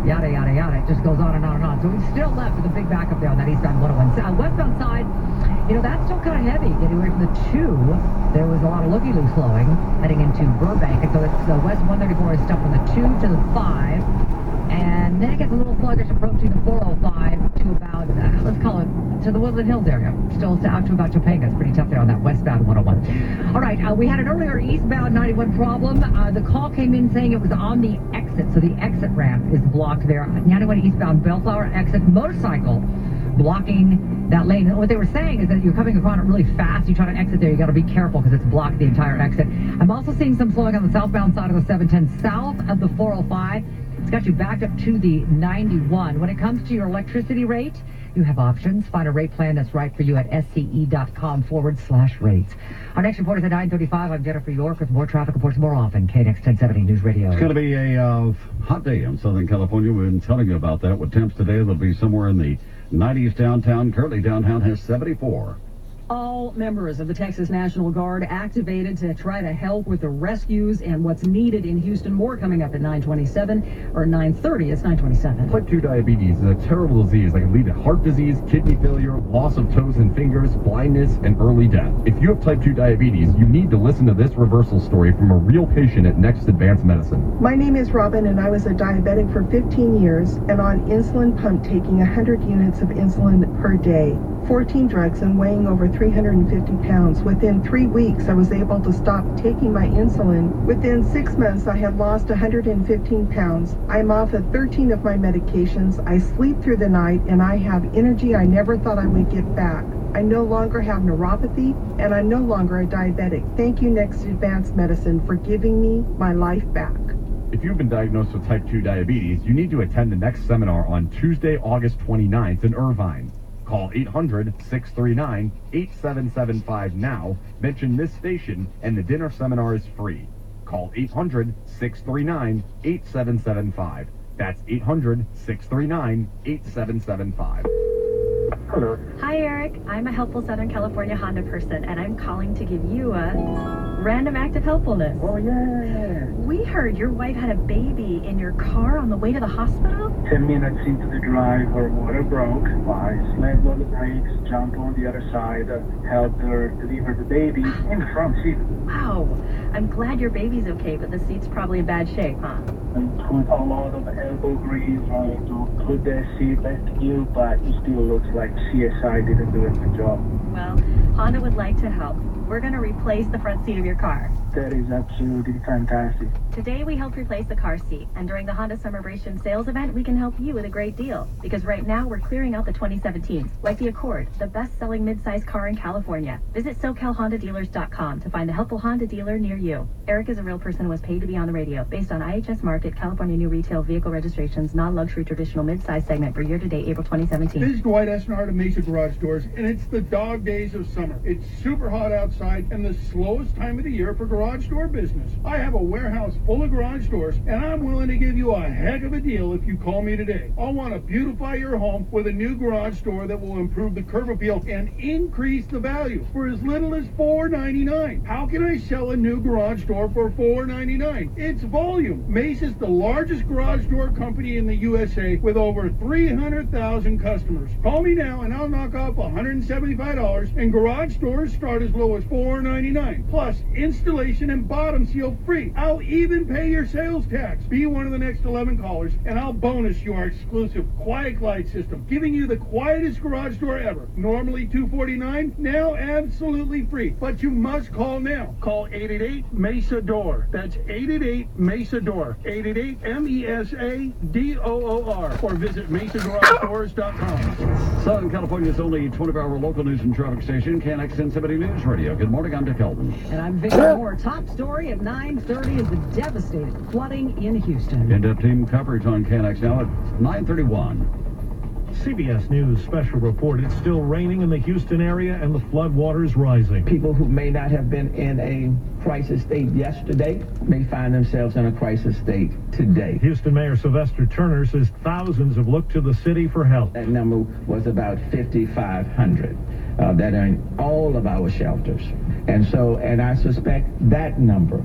yada, yada, yada. It just goes on and on and on. So we're still left with a big backup there on that eastbound 101. Westbound side, that's still kind of heavy. Getting away from the 2, there was a lot of looky-loose flowing heading into Burbank. And so it's West 134 is stuck from the 2 to the 5. And then it gets a little sluggish approaching the 405 to about, let's call it, to the Woodland Hills area. Still out to about Topanga. It's pretty tough there on that westbound 101. All right, we had an earlier eastbound 91 problem. The call came in saying it was on the exit, so the exit ramp is blocked there. 91 eastbound Bellflower exit, motorcycle blocking that lane. And what they were saying is that you're coming across it really fast. You try to exit there, you got to be careful because it's blocked the entire exit. I'm also seeing some slowing on the southbound side of the 710 south of the 405. It's got you backed up to the 91. When it comes to your electricity rate, you have options. Find a rate plan that's right for you at sce.com/rates. Our next report is at 9:35. I'm Jennifer York with more traffic reports more often. KNX 1070 News Radio. It's going to be a hot day in Southern California. We've been telling you about that. With temps today, they'll be somewhere in the 90s downtown. Currently, downtown has 74. All members of the Texas National Guard activated to try to help with the rescues and what's needed in Houston. More coming up at 9:27 or 9:30. It's 9:27. Type 2 diabetes is a terrible disease that can lead to heart disease, kidney failure, loss of toes and fingers, blindness, and early death. If you have type 2 diabetes, you need to listen to this reversal story from a real patient at Next Advanced Medicine. My name is Robin, and I was a diabetic for 15 years and on insulin pump taking 100 units of insulin per day. 14 drugs and weighing over 350 pounds. Within 3 weeks, I was able to stop taking my insulin. Within 6 months, I had lost 115 pounds. I'm off of 13 of my medications. I sleep through the night, and I have energy I never thought I would get back. I no longer have neuropathy, and I'm no longer a diabetic. Thank you, Next Advanced Medicine, for giving me my life back. If you've been diagnosed with type 2 diabetes, you need to attend the next seminar on Tuesday, August 29th in Irvine. Call 800-639-8775 now. Mention this station, and the dinner seminar is free. Call 800-639-8775. That's 800-639-8775. Hello. Hi, Eric. I'm a helpful Southern California Honda person, and I'm calling to give you a random act of helpfulness. Oh, yeah. We heard your wife had a baby in your car on the way to the hospital. 10 minutes into the drive, her motor broke. I slammed on the brakes, jumped on the other side, helped her deliver the baby in the front seat. Wow. I'm glad your baby's okay, but the seat's probably in bad shape, huh? I put a lot of elbow grease trying to put the seat back to you, but it still looks like CSI didn't do a good job. Well, Honda would like to help. We're going to replace the front seat of your car. That is absolutely fantastic. Today we helped replace the car seat, and during the Honda Summerbration sales event, we can help you with a great deal. Because right now we're clearing out the 2017s, like the Accord, the best-selling mid-size car in California. Visit SoCalHondaDealers.com to find a helpful Honda dealer near you. Eric is a real person who was paid to be on the radio, based on IHS Market, California New Retail Vehicle Registrations, non-luxury traditional mid-size segment for year-to-date April 2017. This is Dwight Essenhard of Mesa Garage Doors, and it's the dog days of summer. It's super hot outside and the slowest time of the year for garage door business. I have a warehouse full of garage doors, and I'm willing to give you a heck of a deal if you call me today. I want to beautify your home with a new garage door that will improve the curb appeal and increase the value for as little as $4.99. How can I sell a new garage door for $4.99? It's volume. Mesa's the largest garage door company in the USA with over 300,000 customers. Call me now and I'll knock off $175, and garage doors start as low as $4.99. Plus installation and bottom seal free. I'll even pay your sales tax. Be one of the next 11 callers and I'll bonus you our exclusive Quiet Glide system, giving you the quietest garage door ever. Normally $249, now absolutely free. But you must call now. Call 888-MESA-DOOR. That's 888-MESA-DOOR. 888-MESADOOR. Or visit MesaGarageDoors.com. Southern California's only 24-hour local news and traffic station, KNX 1070 News Radio. Good morning, I'm Dick Eldon. And I'm Victor Moore. Top story at 9:30 is the devastating flooding in Houston. In-depth team coverage on KNX now at 9:31. CBS News special report. It's still raining in the Houston area and the flood waters rising. People who may not have been in a crisis state yesterday may find themselves in a crisis state today. Houston Mayor Sylvester Turner says thousands have looked to the city for help. That number was about 5,500 that are in all of our shelters. And I suspect that number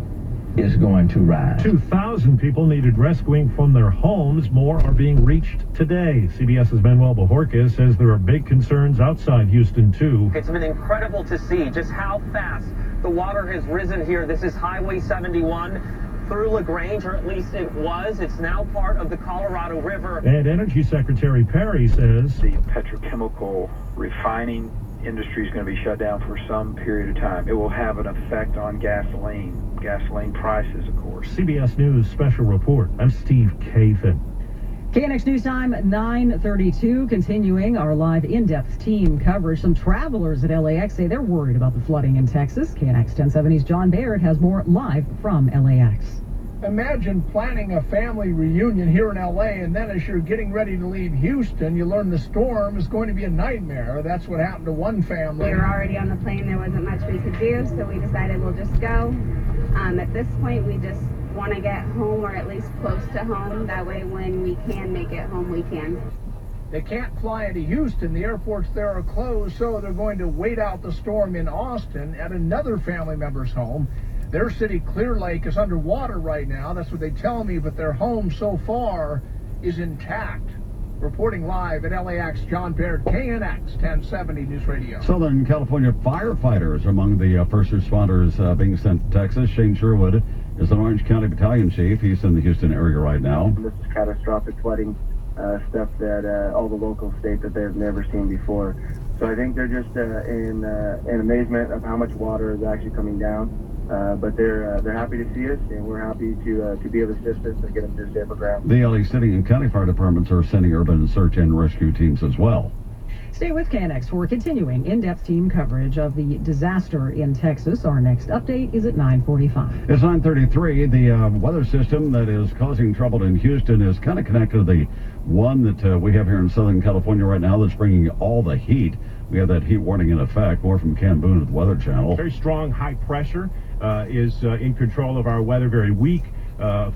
is going to rise. 2,000 people needed rescuing from their homes. More are being reached today. CBS's Manuel Bojorquez says there are big concerns outside Houston, too. It's been incredible to see just how fast the water has risen here. This is Highway 71 through LaGrange, or at least it was. It's now part of the Colorado River. And Energy Secretary Perry says the petrochemical refining industry is going to be shut down for some period of time. It will have an effect on gasoline prices, of course. CBS News Special Report. I'm Steve Kathan. KNX News Time, 9:32. Continuing our live in-depth team coverage. Some travelers at LAX say they're worried about the flooding in Texas. KNX 1070's John Baird has more live from LAX. Imagine planning a family reunion here in LA, and then as you're getting ready to leave Houston, you learn the storm is going to be a nightmare. That's what happened to one family. We were already on the plane. There wasn't much we could do, so we decided we'll just go. At this point, we just want to get home, or at least close to home. That way, when we can make it home, we can. They can't fly into Houston. The airports there are closed, so they're going to wait out the storm in Austin at another family member's home. Their city, Clear Lake, is underwater right now. That's what they tell me, but their home so far is intact. Reporting live at LAX, John Baird, KNX 1070 News Radio. Southern California firefighters among the first responders being sent to Texas. Shane Sherwood is an Orange County Battalion Chief. He's in the Houston area right now. This is catastrophic flooding, stuff that all the locals state that they've never seen before. So I think they're just in amazement of how much water is actually coming down. But they're happy to see us, and we're happy to be of assistance and get them to safer ground. The LA City and County Fire Departments are sending urban search and rescue teams as well. Stay with KNX for continuing in-depth team coverage of the disaster in Texas. Our next update is at 9:45. It's 9:33. The weather system that is causing trouble in Houston is kind of connected to the one that we have here in Southern California right now that's bringing all the heat. We have that heat warning in effect. More from Ken Boone at the Weather Channel. Very strong high pressure is in control of our weather. Very weak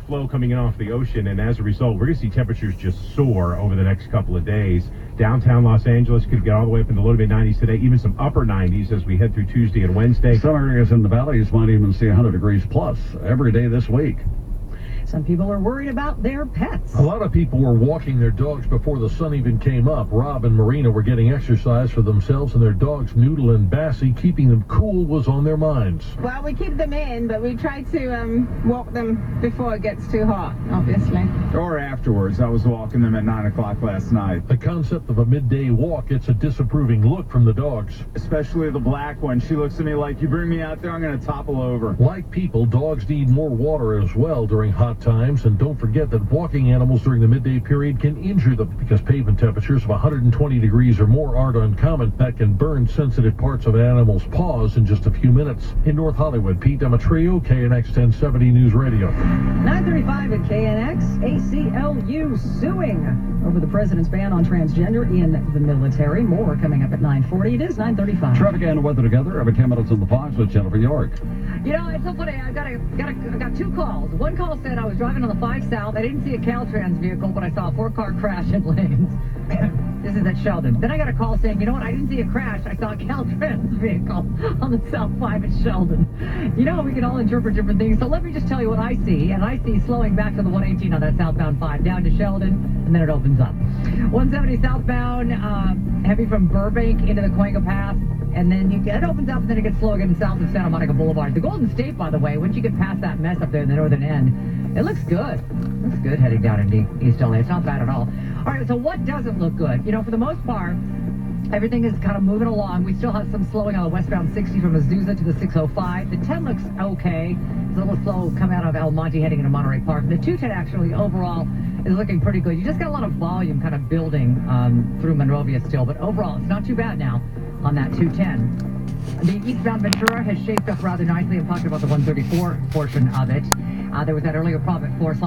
flow coming in off the ocean, and as a result, we're going to see temperatures just soar over the next couple of days. Downtown Los Angeles could get all the way up into the low to mid 90s today, even some upper 90s as we head through Tuesday and Wednesday. Some areas in the valleys might even see 100 degrees plus every day this week. Some people are worried about their pets. A lot of people were walking their dogs before the sun even came up. Rob and Marina were getting exercise for themselves and their dogs, Noodle and Bassie. Keeping them cool was on their minds. Well, we keep them in, but we try to walk them before it gets too hot, obviously. Or afterwards. I was walking them at 9 o'clock last night. The concept of a midday walk gets a disapproving look from the dogs. Especially the black one. She looks at me like, you bring me out there, I'm going to topple over. Like people, dogs need more water as well during hot times, and don't forget that walking animals during the midday period can injure them because pavement temperatures of 120 degrees or more aren't uncommon. That can burn sensitive parts of an animal's paws in just a few minutes. In North Hollywood, Pete Demetrio, KNX 1070 News Radio. 9:35 at KNX. ACLU suing over the president's ban on transgender in the military. More coming up at 9:40. It is 9:35. Traffic and weather together every 10 minutes on the Fox with Jennifer York. You know, it's so funny. I got two calls. One call said I was driving on the 5 South. I didn't see a Caltrans vehicle, but I saw a 4-car crash in lanes. This is at Sheldon. Then I got a call saying, you know what, I didn't see a crash. I saw a Caltrans vehicle on the South 5 at Sheldon. You know, we can all interpret different things. So let me just tell you what I see. And I see slowing back to the 118 on that southbound 5 down to Sheldon, and then it opens up. 170 southbound, heavy from Burbank into the Cahuenga Pass. And then it opens up, and then it gets slow again south of Santa Monica Boulevard. The Golden State, by the way, once you get past that mess up there in the northern end, it looks good. It looks good heading down into East LA. It's not bad at all. All right, so what doesn't look good? You know, for the most part, everything is kind of moving along. We still have some slowing on the westbound 60 from Azusa to the 605. The 10 looks okay. It's a little slow coming out of El Monte heading into Monterey Park. The 210 actually overall is looking pretty good. You just got a lot of volume kind of building through Monrovia still, but overall it's not too bad now on that 210. The eastbound Ventura has shaped up rather nicely. I'm talking about the 134 portion of it. There was that earlier problem at Forest Lawn.